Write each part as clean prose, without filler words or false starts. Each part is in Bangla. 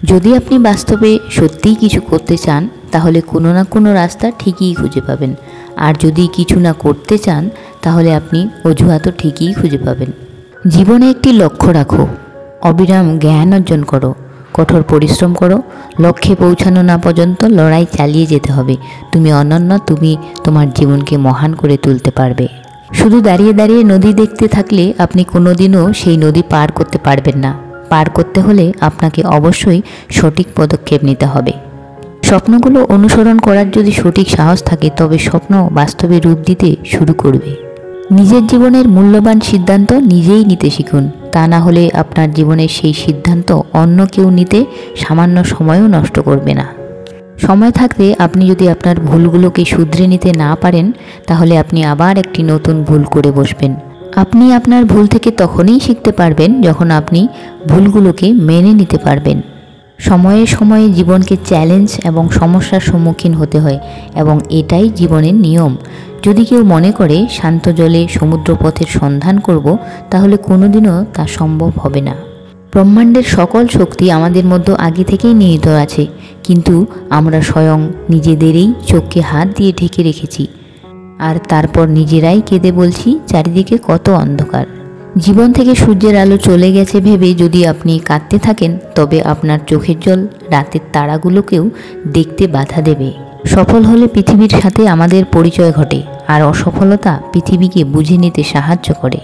যদি আপনি বাস্তবে সত্যিই কিছু করতে চান তাহলে কোনো না কোনো রাস্তা ঠিকই খুঁজে পাবেন, আর যদি কিছু না করতে চান তাহলে আপনি অজুহাতও ঠিকই খুঁজে পাবেন। জীবনে একটি লক্ষ্য রাখো, অবিরাম জ্ঞান অর্জন করো, কঠোর পরিশ্রম করো, লক্ষ্যে পৌঁছানো না পর্যন্ত লড়াই চালিয়ে যেতে হবে। তুমি অনন্য, তুমি তোমার জীবনকে মহান করে তুলতে পারবে। শুধু দাঁড়িয়ে দাঁড়িয়ে নদী দেখতে থাকলে আপনি কোনোদিনও সেই নদী পার করতে পারবেন না। পার করতে হলে আপনাকে অবশ্যই সঠিক পদক্ষেপ নিতে হবে। স্বপ্নগুলো অনুসরণ করার যদি সঠিক সাহস থাকে তবে স্বপ্ন বাস্তবে রূপ দিতে শুরু করবে। নিজের জীবনের মূল্যবান সিদ্ধান্ত নিজেই নিতে শিখুন, তা না হলে আপনার জীবনের সেই সিদ্ধান্ত অন্য কেউ নিতে সামান্য সময়ও নষ্ট করবে না। সময় থাকতে আপনি যদি আপনার ভুলগুলোকে শুধরে নিতে না পারেন তাহলে আপনি আবার একটি নতুন ভুল করে বসবেন। আপনি আপনার ভুল থেকে তখনই শিখতে পারবেন যখন আপনি ভুলগুলোকে মেনে নিতে পারবেন। সময়ে সময়ে জীবনকে চ্যালেঞ্জ এবং সমস্যার সম্মুখীন হতে হয় এবং এটাই জীবনের নিয়ম। যদি কেউ মনে করে শান্ত জলে সমুদ্র পথের সন্ধান করব তাহলে কোনোদিনও তা সম্ভব হবে না। ব্রহ্মাণ্ডের সকল শক্তি আমাদের মধ্যে আগে থেকেই নিহিত আছে, কিন্তু আমরা স্বয়ং নিজেদেরই চোখকে হাত দিয়ে ঢেকে রেখেছি, আর তারপর নিজেরাই কেঁদে বলছি চারিদিকে কত অন্ধকার। জীবন থেকে সূর্যের আলো চলে গেছে ভেবে যদি আপনি কাঁদতে থাকেন তবে আপনার চোখের জল রাতের তারাগুলোকেও দেখতে বাধা দেবে। সফল হলে পৃথিবীর সাথে আমাদের পরিচয় ঘটে, আর অসফলতা পৃথিবীকে বুঝে নিতে সাহায্য করে।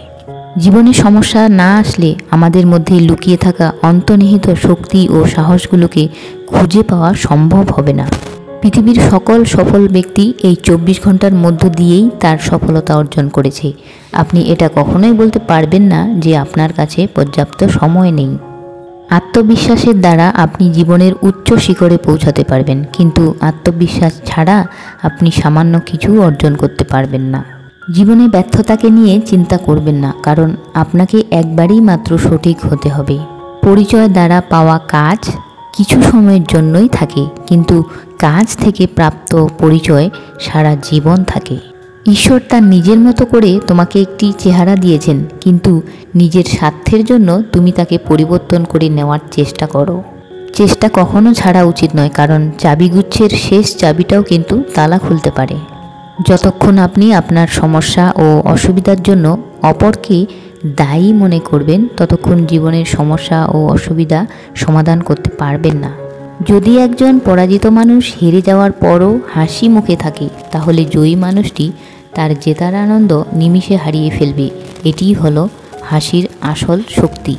জীবনে সমস্যা না আসলে আমাদের মধ্যে লুকিয়ে থাকা অন্তর্নিহিত শক্তি ও সাহসগুলোকে খুঁজে পাওয়া সম্ভব হবে না। পৃথিবীর সকল সফল ব্যক্তি এই 24 ঘন্টার মধ্য দিয়েই তার সফলতা অর্জন করেছে। আপনি এটা কখনোই বলতে পারবেন না যে আপনার কাছে পর্যাপ্ত সময় নেই। আত্মবিশ্বাসের দ্বারা আপনি জীবনের উচ্চ শিখরে পৌঁছাতে পারবেন, কিন্তু আত্মবিশ্বাস ছাড়া আপনি সামান্য কিছু অর্জন করতে পারবেন না। জীবনে ব্যর্থতাকে নিয়ে চিন্তা করবেন না, কারণ আপনাকে একবারই মাত্র সঠিক হতে হবে। পরিচয় দ্বারা পাওয়া কাজ কিছু সময়ের জন্যই থাকে, কিন্তু কাজ থেকে প্রাপ্ত পরিচয় সারা জীবন থাকে। ঈশ্বর তার নিজের মতো করে তোমাকে একটি চেহারা দিয়েছেন, কিন্তু নিজের স্বার্থের জন্য তুমি তাকে পরিবর্তন করে নেওয়ার চেষ্টা করো। চেষ্টা কখনো ছাড়া উচিত নয়, কারণ চাবিগুচ্ছের শেষ চাবিটাও কিন্তু তালা খুলতে পারে। যতক্ষণ আপনি আপনার সমস্যা ও অসুবিধার জন্য অপরকে দায়ী মনে করবেন ততক্ষণ জীবনের সমস্যা ও অসুবিধা সমাধান করতে পারবেন না। যদি একজন পরাজিত মানুষ হেরে যাওয়ার পরও হাসি মুখে থাকে তাহলে জয়ী মানুষটি তার জেতার আনন্দ নিমিষে হারিয়ে ফেলবে। এটিই হলো হাসির আসল শক্তি।